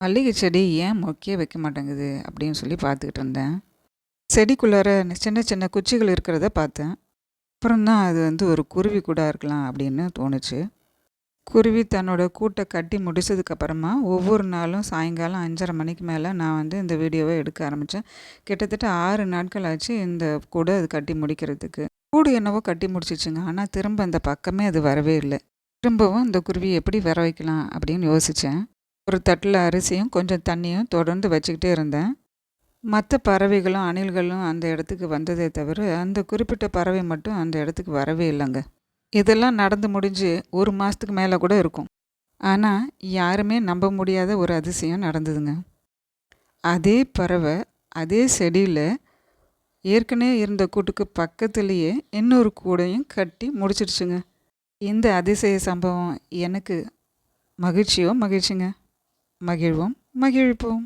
மல்லிகை செடி ஏன் மொக்கே வைக்க மாட்டேங்குது அப்படின்னு சொல்லி பார்த்துக்கிட்டு இருந்தேன். செடிக்குள்ளார சின்ன சின்ன குச்சிகள் இருக்கிறத பார்த்தேன். அப்புறம் தான் அது ஒரு குருவி கூட இருக்கலாம் அப்படின்னு தோணுச்சு. குருவி தன்னோட கூட்டை கட்டி முடிச்சதுக்கப்புறமா ஒவ்வொரு நாளும் சாயங்காலம் 5:30 மணிக்கு மேலே நான் இந்த வீடியோவை எடுக்க ஆரம்பித்தேன். கிட்டத்தட்ட 6 நாட்கள் ஆச்சு இந்த கூடை அது கட்டி முடிக்கிறதுக்கு. கூடு என்னவோ கட்டி முடிச்சிச்சுங்க. ஆனால் திரும்ப அந்த பக்கமே அது வரவே இல்லை. திரும்பவும் இந்த குருவி எப்படி வர வைக்கலாம் அப்படின்னு யோசித்தேன். ஒரு தட்டில் அரிசியும் கொஞ்சம் தண்ணியும் தொடர்ந்து வச்சுக்கிட்டே இருந்தேன். மற்ற பறவைகளும் அணில்களும் அந்த இடத்துக்கு வந்ததே தவிர அந்த குறிப்பிட்ட பறவை மட்டும் அந்த இடத்துக்கு வரவே இல்லைங்க. இதெல்லாம் நடந்து முடிஞ்சு 1 மாதத்துக்கு மேலே கூட இருக்கும். ஆனால் யாருமே நம்ப முடியாத ஒரு அதிசயம் நடந்ததுங்க. அதே பறவை அதே செடியில் ஏற்கனவே இருந்த கூட்டுக்கு பக்கத்துலேயே இன்னொரு கூடையும் கட்டி முடிச்சிடுச்சுங்க. இந்த அதிசய சம்பவம் எனக்கு மகிழ்ச்சியோ மகிழ்ச்சிங்க. மகிழ்வோம், மகிழ்ப்போம்.